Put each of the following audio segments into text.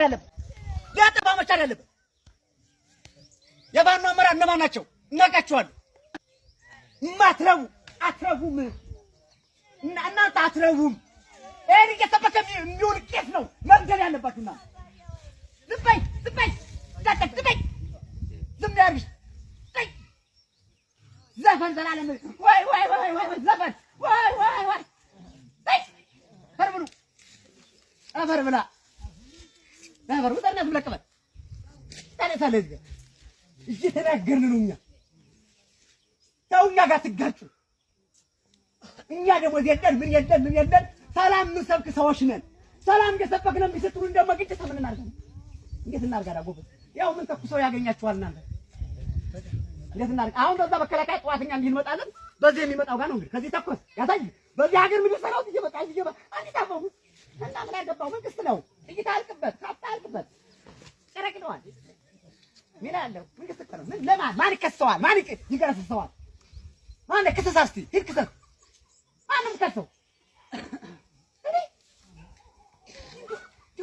ያጠፋ መቻል አለበት። የባኑ አመራር እነማን ናቸው? እናውቃቸዋለን። ማትረቡ አትረቡም እናንተ አትረቡም። ይሄን እየሰበከ የሚውል ቄስ ነው መግደል ያለባችሁና ዝም በይ ዝም ያርግሽ ዘፈን ዘላለም ወይ ዘፈን ወይ ፈርብሉ አፈር ብላ አፈር ወጣና ዝምለቀበል ታለታለ እየተናገርን ነው እኛ ታውኛ ጋር ትጋጩ እኛ ደግሞ የለን ምን የለን ሰላም ምሰብክ ሰዎች ነን። ሰላም እየሰበክን የሚሰጡን ደግሞ ግጭት ምን እናርጋለን? እንዴት እናርጋዳ ጎበዝ? ያው ምን ተኩሰው ያገኛችኋል እናንተ እንዴት እናርጋ? አሁን በዛ በከለካይ ጧትኛ እንዲመጣለን በዚህ የሚመጣው ጋር ነው እንግዲህ ከዚህ ተኩስ ያሳይ በዚህ ሀገር ምን ይሰራው ይገባ አንዴ ታፈው እና ምን ያገባው መንግስት ነው ይታልቅበት ካጣልቅበት ጨረቅነዋል ምን አለው መንግስት ነው ምን ማን ይከሰዋል? ማን ይገረሰዋል? ማን ከሰሳስቲ ሂድ ከሰስ ማንም ከሰው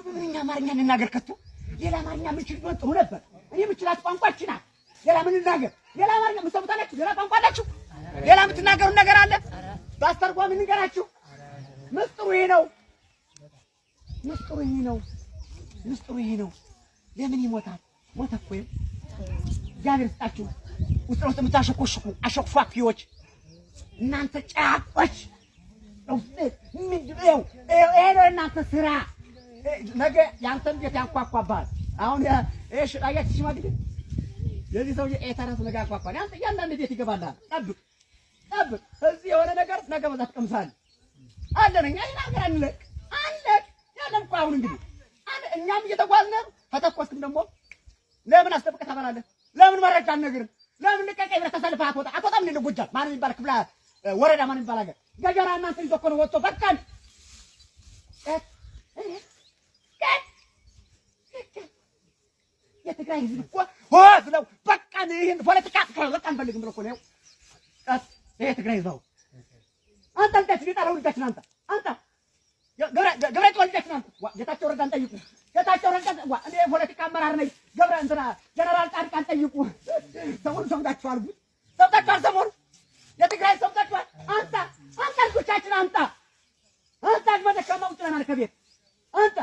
ምንኛ አማርኛ እንናገር ከቶ ሌላ አማርኛ ምን ችግር ጥሩ ነበር። እኔ የምችላት ቋንቋች ናት። ሌላ ምን እንናገር? ሌላ አማርኛ ምሰሙታላችሁ? ሌላ ቋንቋ አላችሁ? ሌላ የምትናገሩ ነገር አለ? ባስተርጓም እንንገራችሁ። ምስጥሩ ይሄ ነው። ምስጥሩ ይሄ ነው። ለምን ይሞታል? ሞተ እኮ እግዚአብሔር ይስጣችሁ። ውስጥ የምታሸኮሽኩ አሸኳኪዎች እናንተ ጫቆች ምንድነው ይሄ ነው እናንተ ስራ። ነገ ያንተን ቤት ያንኳኳባል። አሁን እሺ አያች ሽማግሌ የዚህ ሰውዬ ኤታራስ ነገ ያንኳኳል። ያንተ ያንዳንድ ቤት ይገባልሃል። ጠብቅ እዚህ የሆነ ነገር ነገ በዛት ቀምሳል አለኛ ይናገር አንለቅ ያለም እኮ አሁን እንግዲህ እኛም እየተጓዝን ተተኮስክም ደግሞ ለምን አስጠብቀህ ታበላለህ? ለምን መረጃ አልነግርም? ለምን ልቀቀኝ ብለህ ተሰልፈህ አትወጣም? እንደ ጎጃም ማን የሚባል ክፍለ ወረዳ ማን የሚባል ሀገር ገጀራ እናንተ ይዞ እኮ ነው ወጥቶ በቃን የትግራይ ህዝብ እኮ ብለው በቃን ይሄን ፖለቲካ በቃን ፈልግም ብሎ እኮ ነው ይሄ ትግራይ ህዝብ አንተ ልደት ሊጣራው ልደት አንተ ገብረ ተወልደህ አንተ ጌታቸው ረዳን ጠይቁ። ጌታቸው ረዳ እኔ ፖለቲካ አመራር ነኝ። ገብረ እንትና ጀነራል ጻድቃን ጠይቁ። ሰምታችኋል? ሰሞኑን የትግራይ ሰምታችኋል? አንተ ልጆቻችን አንተ በደካማ ውጭ ነን ከቤት አንተ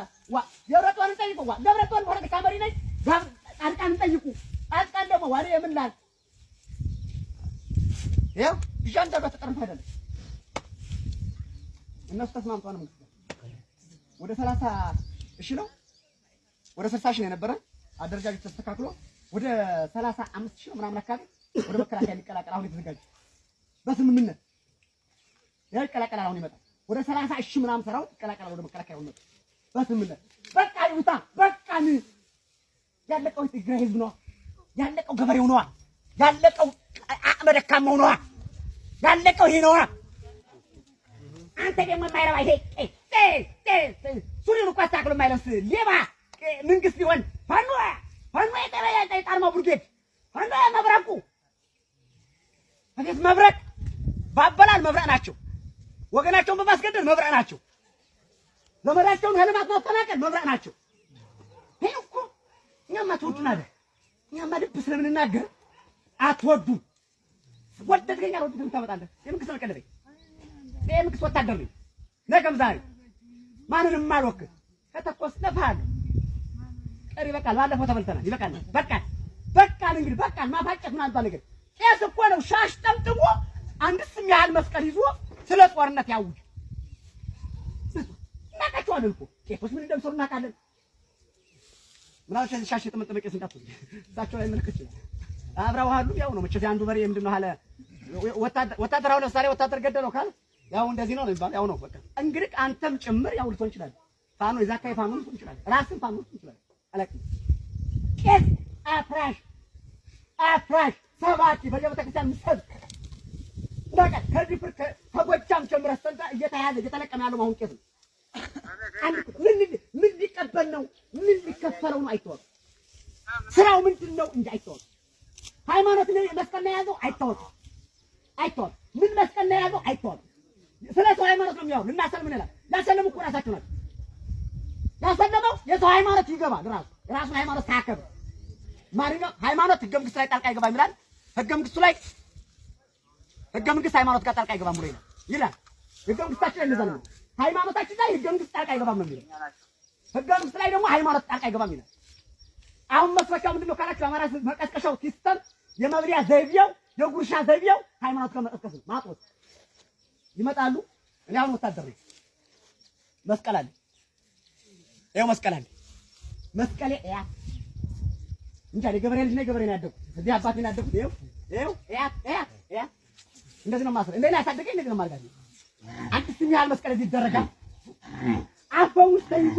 ገብረቷን ጠይቁ። ገብረቷን ፖለቲካ መሪ ነኝ። ጻድቃን ጠይቁ። ጻድቃን ደግሞ ዋለ የምላል ያው ይሻንተ በተጠርፍ አይደለም እነሱ ተስማምተዋል። መንግስት ወደ 30 እሺ ነው ወደ 60 ሺህ ነው የነበረ አደረጃጀት ተስተካክሎ ወደ 35 ሺህ ምናምን አካባቢ ወደ መከላከያ ሊቀላቀል አሁን የተዘጋጀ በስምምነት ይቀላቀላል። አሁን ይመጣል ወደ 30 ሺህ ምናምን ሰራው ይቀላቀላል ወደ መከላከያ ነው በስምምነት። በቃ ይውጣ በቃን። ያለቀው ትግራይ ህዝብ ነው። ያለቀው ገበሬው ነው። ያለቀው አቅመ ደካማው ነው። ያለቀው ይሄ ነው። አንተ ደግሞ የማይረባ ይሄ ሱሪውን እኮ አስተካክሎ የማይለብስ ሌባ መንግስት ቢሆን ፋኖ የጣርማው ብርጌድ ፋኖ መብረቁ አቤት መብረቅ ባበላል መብረቅ ናቸው። ወገናቸውን በማስገደል መብረቅ ናቸው። ዘመዳቸውን ህልማት ማፈናቀል መብረቅ ናቸው። ይሄ እኮ እኛማ ትወዱን አይደል? እኛማ ልብ ስለምንናገር አትወዱም። ወደድከኝ አልወደድክም ታመጣለህ። የመንግስት መቀለበኝ የመንግስት ወታደር ነኝ። ነገም ዛሬ ማንንም አልወክል ከተኮስ ነፋል ቀሪ በቃል ባለፈው ተበልተናል። ይበቃል በቃል እንግዲህ በቃል ማፋጨት ምናምን ባል ነገር ቄስ እኮ ነው ሻሽ ጠምጥሞ አንድስም ያህል መስቀል ይዞ ስለ ጦርነት ያውጅ እናቃቸዋለን እኮ ቄሶች ምን እንደምሰሩ እናቃለን። ምናልባት ሻሽ የጠመጠመ ቄስ እንዳትሉ እሳቸው ላይ ምልክት አብረው አሉ። ያው ነው መቼም አንዱ በሬ ምንድነው አለ ወታደራው ለምሳሌ ወታደር ገደለው ካለ ያው እንደዚህ ነው የሚባል ያው ነው በቃ። እንግዲህ አንተም ጭምር ያው ልትሆን ይችላል። ፋኖ የዛካይ ፋኖ ልትሆን ይችላል። ራስን ፋኖ ልትሆን ይችላል። አላውቅም። ቄስ አፍራሽ ሰባኪ በየቤተክርስቲያን ምሰብክ በቃ ከዚህ ከጎጃም ጀምረህ ሰንታ እየተያዘ እየተለቀመ ያለው አሁን ቄስ ነው። ምን ሊቀበል ነው? ምን ሊከፈለው ነው? አይታወቅም። ስራው ምንድነው እንጂ አይታወቅም። ሃይማኖት ነው መስቀል ያዘው አይታወቅም። ምን መስቀል ያዘው አይታወቅም። ስለ ሰው ሃይማኖት ነው የሚያወሩ። ልናሰልም እንላለን። ያሰልም እኮ ራሳቸው ናቸው። ያሰለመው የሰው ሃይማኖት ይገባል ራሱ ሃይማኖት ታከብር ማንኛውም ሃይማኖት ህገ መንግስት ላይ ጣልቃ አይገባም ይላል። ህገ መንግስቱ ላይ ህገ መንግስት ሃይማኖት ጋር ጣልቃ አይገባም ብሎ ይላል። ህገ መንግስታችን ላይ እንደዛ ነው። ሃይማኖታችን ላይ ህገ መንግስት ጣልቃ አይገባም ነው የሚለው። ህገ መንግስት ላይ ደግሞ ሃይማኖት ጣልቃ አይገባም ይላል። አሁን መስበኪያው ምንድነው ካላችሁ አማራ መቀስቀሻው ሲስተም የመብሪያ ዘይቤው የጉርሻ ዘይቤው ሃይማኖት ጋር መቀስቀስ ነው ማጥወት ይመጣሉ። እኔ አሁን ወታደር ነኝ። መስቀል አለ ይኸው መስቀል አለ መስቀሌ ያ እንጃ የገበሬ ልጅ ነኝ። ገበሬ ነው ያደኩት እዚህ አባቴ ነው ያደኩት። ይኸው ያ እንደዚህ ነው ማሰረ እንደኔ ያሳደገኝ እንደዚህ ነው ማለት ነው። አንተ ስም ያህል መስቀል እዚህ ይደረጋል። አፈው ተይዞ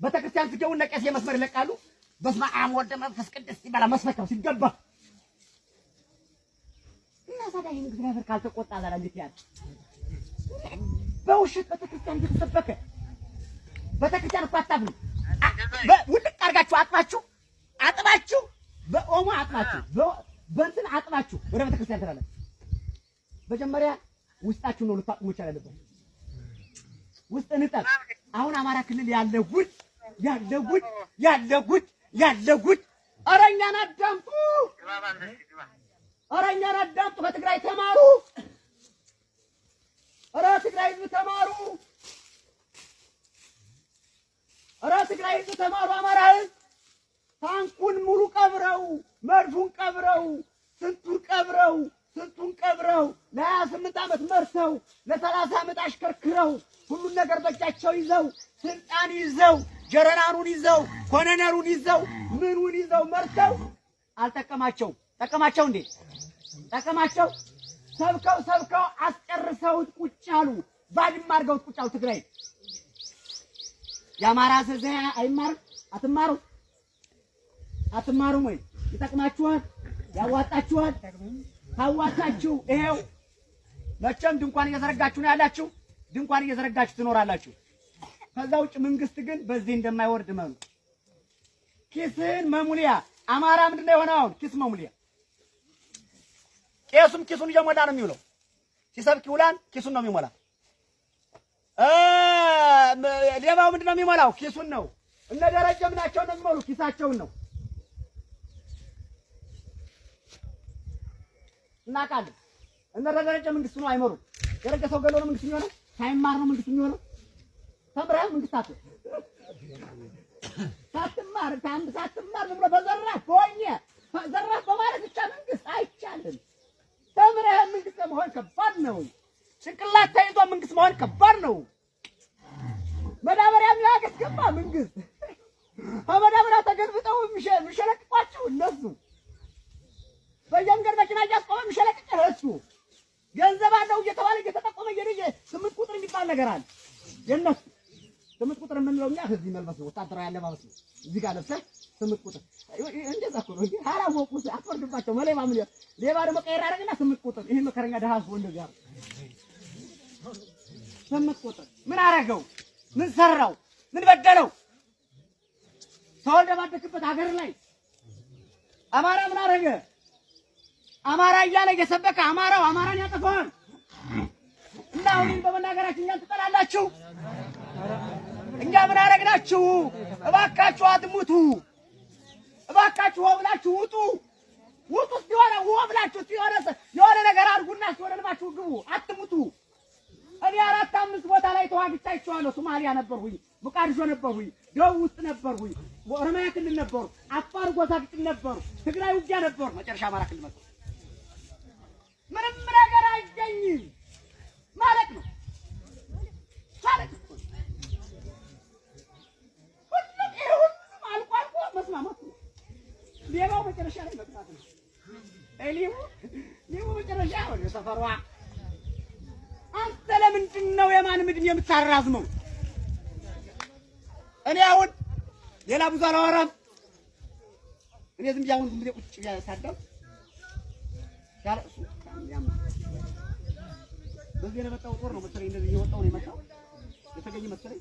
ቤተክርስቲያን ሲገቡ እነ ቄስ የመስመር ይለቃሉ። በስመ አብ ወወልድ ወመንፈስ ቅዱስ ይባላል መስበካው ሲገባ እና ታዲያ ይሄን እግዚአብሔር ካልተቆጣ ዛሬ እንዴት ያለ በውሸት ቤተክርስቲያን እየተሰበከ ቤተክርስቲያን እኮ አታፍሉ። ውልቅ አድርጋችሁ አጥባችሁ በኦሞ አጥባችሁ በእንትን አጥባችሁ ወደ ቤተክርስቲያን ትላለች። መጀመሪያ ውስጣችሁ ነው ልታጥሙ ይችላል። ውስጥ እንጠብ። አሁን አማራ ክልል ያለ ጉድ ኧረ እኛን አዳምጡ። በትግራይ ተማሩ። ኧረ ትግራይ ህዝብ ተማሩ። አማራ ህዝብ ታንኩን ሙሉ ቀብረው መድፉን ቀብረው ስንቱን ቀብረው ለ28 ዓመት መርተው ለ30 ዓመት አሽከርክረው ሁሉን ነገር በእጃቸው ይዘው ስልጣን ይዘው ጀረናሩን ይዘው ኮሎኔሉን ይዘው ምኑን ይዘው መርተው አልጠቀማቸው። ጠቀማቸው እንዴ? ጠቀማቸው። ሰብከው አስጨርሰውት ቁጭ አሉ። ባድማ አድርገውት ቁጭ አሉ። ትግራይ የአማራ ዘዘ አይማር አትማሩም ወይ? ይጠቅማችኋል፣ ያዋጣችኋል። ታዋጣችሁ ይሄው መቼም ድንኳን እየዘረጋችሁ ነው ያላችሁ። ድንኳን እየዘረጋችሁ ትኖራላችሁ። ከዛ ውጭ መንግስት ግን በዚህ እንደማይወርድ መኑ። ኪስን መሙሊያ አማራ ምንድነው የሆነው? አሁን ኪስ መሙሊያ ቄሱም ኪሱን እየሞላ ነው የሚውለው። ሲሰብክ ይውላል፣ ኪሱን ነው የሚሞላ። ሌባው ምንድነው የሚሞላው? ኪሱን ነው። እነ ደረጀ ምናቸው ነው የሚሞሉ? ኪሳቸውን ነው። እናቃለን። እነ ደረጀ መንግስት ነው አይመሩም። ደረጀ ሰው ገሎ ነው መንግስት የሚሆነው። ሳይማር ነው መንግስት የሚሆነው። ተምረህ መንግስት ሳትማር ብሎ በዘራፍ ሆኜ ዘራፍ በማለት ብቻ መንግስት አይቻልም። ተምረህ መንግስት መሆን ከባድ ነው። ጭንቅላት ተይዞ መንግስት መሆን ከባድ ነው። መዳበሪያ የሚያስገባ መንግስት በመዳበሪያ ተገልብጠው የሚሸለቅቋቸው እነሱ በየመንገድ መኪና እያስቆመ የሚሸለቅቀህ እሱ ገንዘብ አለው እየተባለ እየተጠቆመ እየልጅ 8 ቁጥር የሚባል ነገር አለ። የነሱ 8 ቁጥር የምንለው እኛ እዚህ መልበስ ነው፣ ወታደራዊ አለባበስ ነው። እዚህ ጋር ለብሰህ 8 ቁጥር እንደዛ እኮ ነው። አላወቁት አትፈርድባቸው። መሌባ ምን ሌባ ደግሞ ቀይራ ያደርግና 8 ቁጥር ይሄ መከረኛ ደሃ ሰው እንደዚህ ያደርግ 8 ቁጥር ምን አረገው? ምን ሰራው? ምን በደለው? ተወልደ ባደክበት ሀገር ላይ አማራ ምን አረገ? አማራ እያለ እየሰበከ አማራን ያጠፋዋል። እና አሁን በመናገራችን እኛን ትጠላላችሁ። እኛ ምን አረግናችሁ? እባካችሁ አትሙቱ። እባካችሁ ወብላችሁ ውጡ። ሲሆነ ወብላችሁ የሆነ ነገር አድርጉና ሲሆነ ልባችሁ ግቡ። አትሙቱ። እኔ 4-5 ቦታ ላይ ተዋግቼ አይቼዋለሁ። ሶማሊያ ነበርኩኝ፣ ሞቃዲሾ ነበርኩኝ፣ ደቡብ ውስጥ ነበርኩኝ፣ ኦሮሚያ ክልል ነበርኩ፣ አፋር ጎሳ ክልል ነበርኩ፣ ትግራይ ውጊያ ነበርኩ፣ መጨረሻ አማራ ክልል መጣሁ። ምንም ነገር አይገኝም ማለት ነው። ሁሉም አልቆ መስማማት ነው። ሌባው መጨረሻ ላይ መጥፋት ነው። ሌባው መጨረሻ ወደ ሰፈሯ። አንተ ለምንድን ነው የማን ምድን የምታራዝመው? እኔ አሁን ሌላ ብዙ አላወራም። እኔ ዝም ብዬ አሁን ዝም ብዬ ቁጭ ብዬ ሳዳም ያለሱ በዚህ የመጣው ጦር ነው መሰለኝ። እንደዚህ እየወጣው ነው የመጣው የተገኘ መሰለኝ።